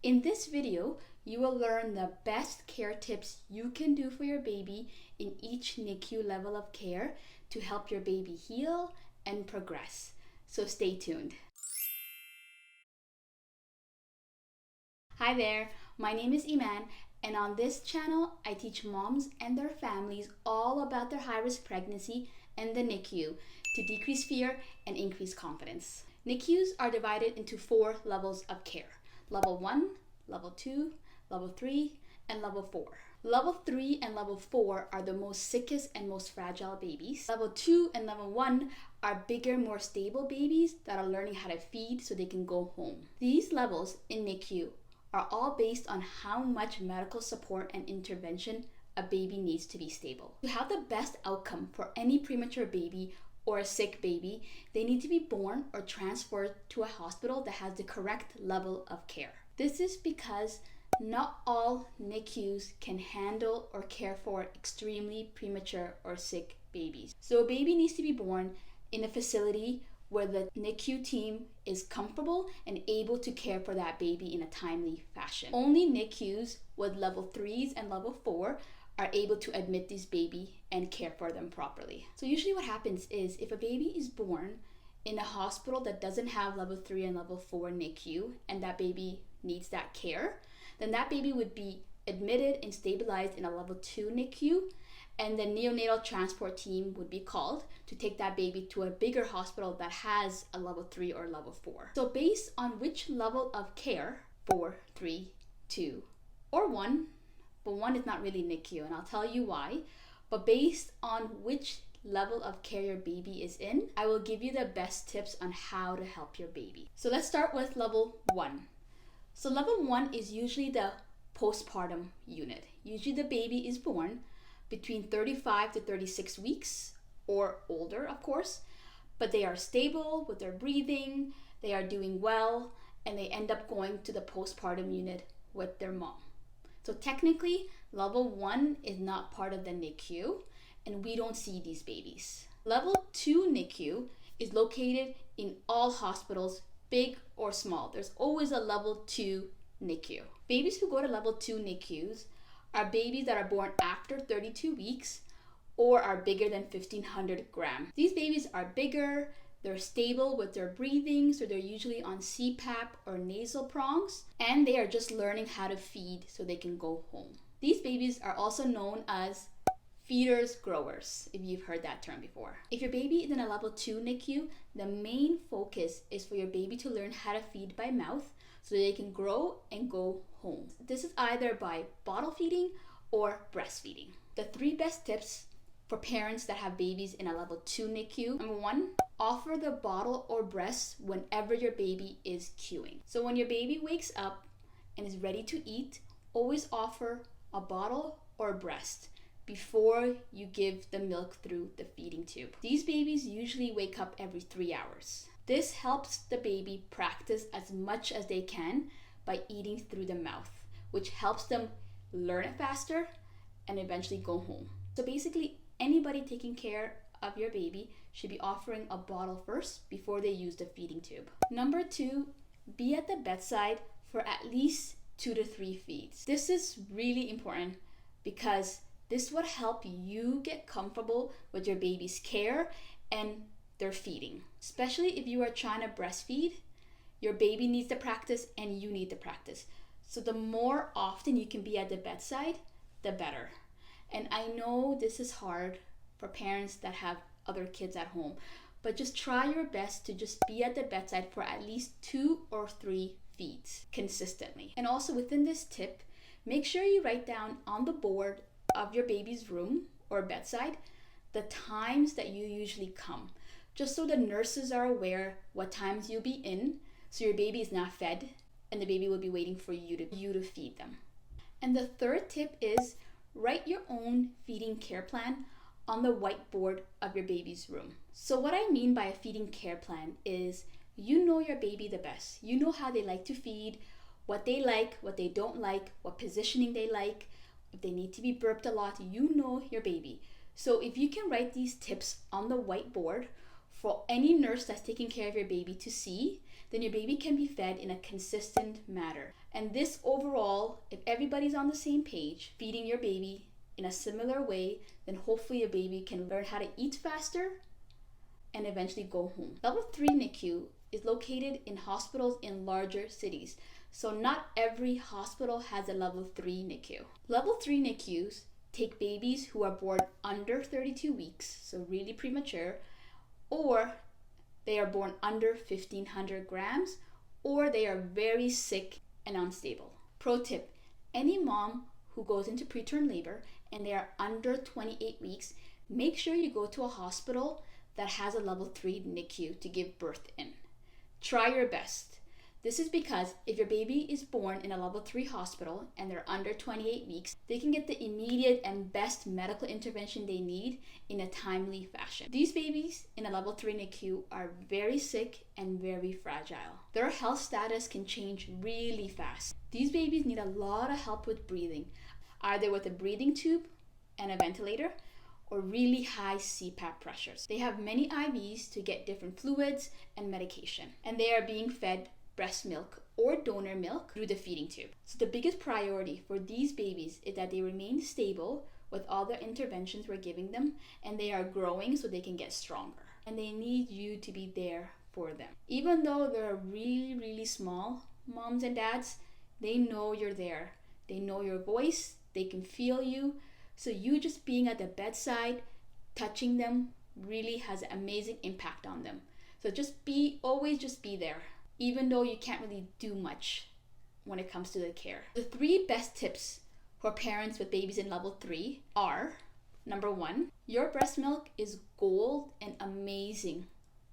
In this video, you will learn the best care tips you can do for your baby in each NICU level of care to help your baby heal and progress. So stay tuned. Hi there, my name is Iman, and on this channel, I teach moms and their families all about their high-risk pregnancy and the NICU to decrease fear and increase confidence. NICUs are divided into 4 levels of care: Level 1, Level 2, Level 3, and Level 4. Level 3 and Level 4 are the most sickest and most fragile babies. Level 2 and Level 1 are bigger, more stable babies that are learning how to feed so they can go home. These levels in NICU are all based on how much medical support and intervention a baby needs to be stable. To have the best outcome for any premature baby or a sick baby, they need to be born or transferred to a hospital that has the correct level of care. This is because not all NICUs can handle or care for extremely premature or sick babies. So a baby needs to be born in a facility where the NICU team is comfortable and able to care for that baby in a timely fashion. Only NICUs with Level 3s and Level 4 are able to admit this baby and care for them properly. So usually what happens is if a baby is born in a hospital that doesn't have Level 3 and Level 4 NICU and that baby needs that care, then that baby would be admitted and stabilized in a Level 2 NICU, and the neonatal transport team would be called to take that baby to a bigger hospital that has a Level 3 or Level 4. So based on which level of care, 4, 3, 2, or 1, but 1 is not really NICU, and I'll tell you why, but based on which level of care your baby is in, I will give you the best tips on how to help your baby. So let's start with Level 1. So Level 1 is usually the postpartum unit. Usually the baby is born between 35 to 36 weeks or older, of course, but they are stable with their breathing, they are doing well, and they end up going to the postpartum unit with their mom. So technically, Level 1 is not part of the NICU, and we don't see these babies. Level 2 NICU is located in all hospitals, big or small. There's always a Level 2 NICU. Babies who go to Level 2 NICUs are babies that are born after 32 weeks or are bigger than 1,500 grams. These babies are bigger, they're stable with their breathing, so they're usually on CPAP or nasal prongs, and they are just learning how to feed so they can go home. These babies are also known as feeders growers, if you've heard that term before. If your baby is in a Level 2 NICU, the main focus is for your baby to learn how to feed by mouth so they can grow and go home. This is either by bottle feeding or breastfeeding. The 3 best tips for parents that have babies in a Level 2 NICU. Number 1, offer the bottle or breast whenever your baby is queuing. So when your baby wakes up and is ready to eat, always offer a bottle or a breast before you give the milk through the feeding tube. These babies usually wake up every 3 hours. This helps the baby practice as much as they can by eating through the mouth, which helps them learn it faster and eventually go home. So basically, anybody taking care of your baby should be offering a bottle first before they use the feeding tube. Number 2, be at the bedside for at least 2 to 3 feeds. This is really important because this would help you get comfortable with your baby's care and their feeding. Especially if you are trying to breastfeed, your baby needs to practice and you need to practice. So the more often you can be at the bedside, the better. And I know this is hard for parents that have other kids at home, but just try your best to just be at the bedside for at least 2 or 3 feeds consistently. And also within this tip, make sure you write down on the board of your baby's room or bedside the times that you usually come, just so the nurses are aware what times you'll be in, so your baby is not fed and the baby will be waiting for you to feed them. And the 3rd tip is write your own feeding care plan on the whiteboard of your baby's room. So what I mean by a feeding care plan is you know your baby the best. You know how they like to feed, what they like, what they don't like, what positioning they like, if they need to be burped a lot. You know your baby. So if you can write these tips on the whiteboard for any nurse that's taking care of your baby to see, then your baby can be fed in a consistent manner. And this overall, if everybody's on the same page, feeding your baby in a similar way, then hopefully your baby can learn how to eat faster and eventually go home. Level 3 NICU is located in hospitals in larger cities. So not every hospital has a level 3 NICU. Level 3 NICUs take babies who are born under 32 weeks, so really premature, or they are born under 1,500 grams, or they are very sick and unstable. Pro tip, any mom who goes into preterm labor and they are under 28 weeks, make sure you go to a hospital that has a level 3 NICU to give birth in. Try your best. This is because if your baby is born in a level 3 hospital and they're under 28 weeks, they can get the immediate and best medical intervention they need in a timely fashion. These babies in a level 3 NICU are very sick and very fragile. Their health status can change really fast. These babies need a lot of help with breathing, either with a breathing tube and a ventilator, or really high CPAP pressures. They have many IVs to get different fluids and medication, and they are being fed breast milk or donor milk through the feeding tube. So the biggest priority for these babies is that they remain stable with all the interventions we're giving them, and they are growing so they can get stronger. And they need you to be there for them. Even though they're really, really small, moms and dads, they know you're there. They know your voice, they can feel you. So you just being at the bedside, touching them, really has an amazing impact on them. So always be there, even though you can't really do much when it comes to the care. The 3 best tips for parents with babies in level 3 are, number 1, your breast milk is gold and amazing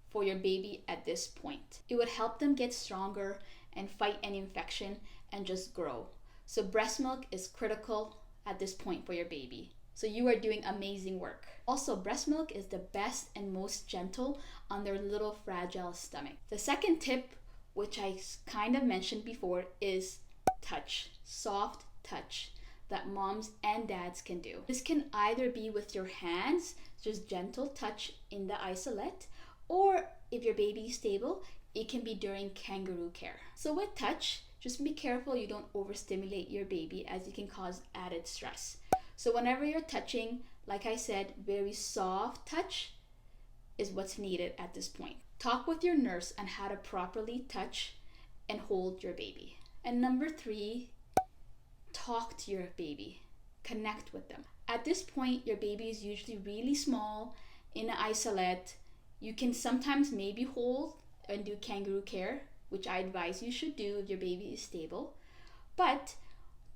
for your baby at this point. It would help them get stronger and fight any infection and just grow. So breast milk is critical at this point for your baby. So you are doing amazing work. Also, breast milk is the best and most gentle on their little fragile stomach. The second tip, which I kind of mentioned before, is touch, soft touch that moms and dads can do. This can either be with your hands, just gentle touch in the isolette, or if your baby is stable, it can be during kangaroo care. So with touch, just be careful you don't overstimulate your baby, as it can cause added stress. So whenever you're touching, like I said, very soft touch is what's needed at this point. Talk with your nurse on how to properly touch and hold your baby. And number 3, talk to your baby. Connect with them. At this point, your baby is usually really small in an isolette. You can sometimes maybe hold and do kangaroo care, which I advise you should do if your baby is stable. But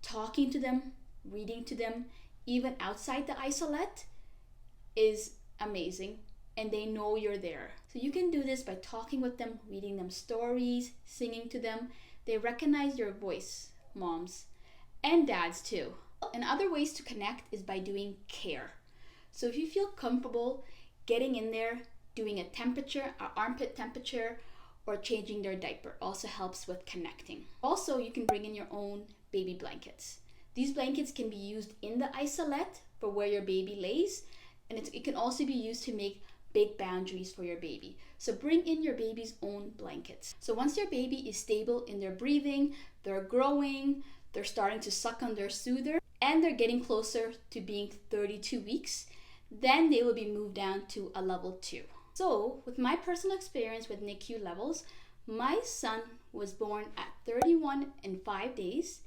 talking to them, reading to them, even outside the isolette, is amazing, and they know you're there. So you can do this by talking with them, reading them stories, singing to them. They recognize your voice, moms and dads too. And other ways to connect is by doing care. So if you feel comfortable getting in there, doing a temperature, an armpit temperature, or changing their diaper also helps with connecting. Also, you can bring in your own baby blankets. These blankets can be used in the isolette for where your baby lays, and it can also be used to make big boundaries for your baby. So bring in your baby's own blankets. So once your baby is stable in their breathing, they're growing, they're starting to suck on their soother, and they're getting closer to being 32 weeks, then they will be moved down to a level 2. So with my personal experience with NICU levels, my son was born at 31 and 5 days,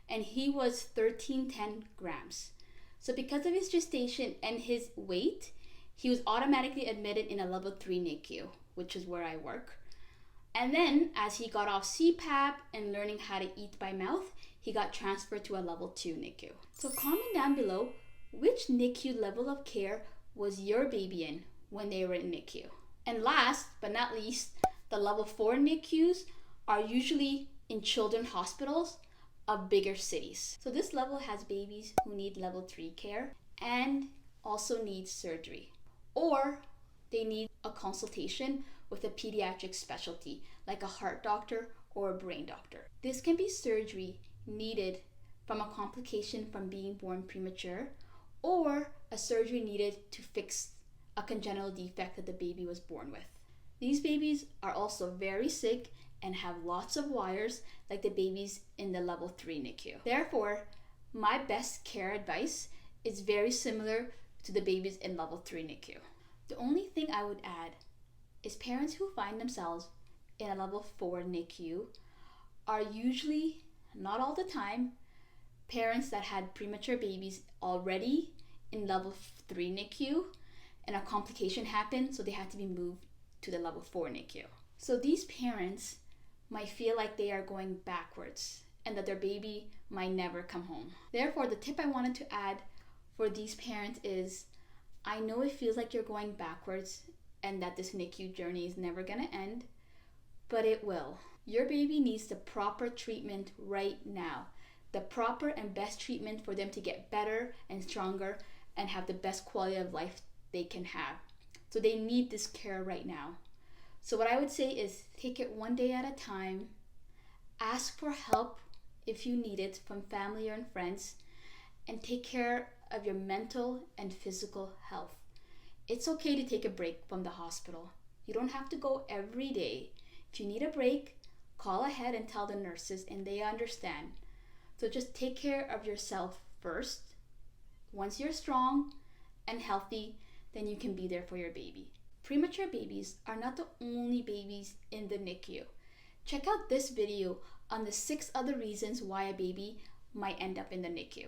and he was 1310 grams. So because of his gestation and his weight, he was automatically admitted in a level 3 NICU, which is where I work. And then as he got off CPAP and learning how to eat by mouth, he got transferred to a level 2 NICU. So comment down below, which NICU level of care was your baby in when they were in NICU? And last but not least, the level 4 NICUs are usually in children's hospitals of bigger cities. So this level has babies who need level 3 care and also need surgery, or they need a consultation with a pediatric specialty like a heart doctor or a brain doctor. This can be surgery needed from a complication from being born premature, or a surgery needed to fix a congenital defect that the baby was born with. These babies are also very sick and have lots of wires like the babies in the level 3 NICU. Therefore, my best care advice is very similar to the babies in level 3 NICU. The only thing I would add is parents who find themselves in a level 4 NICU are usually, not all the time, parents that had premature babies already in level 3 NICU and a complication happened, so they had to be moved to the level 4 NICU. So these parents might feel like they are going backwards and that their baby might never come home. Therefore, the tip I wanted to add for these parents is, I know it feels like you're going backwards and that this NICU journey is never gonna end, but it will. Your baby needs the proper treatment right now. The proper and best treatment for them to get better and stronger and have the best quality of life they can have. So they need this care right now. So what I would say is take it one day at a time. Ask for help if you need it from family or friends, and take care of your mental and physical health. It's okay to take a break from the hospital. You don't have to go every day. If you need a break, call ahead and tell the nurses and they understand. So just take care of yourself first. Once you're strong and healthy, then you can be there for your baby. Premature babies are not the only babies in the NICU. Check out this video on the 6 other reasons why a baby might end up in the NICU.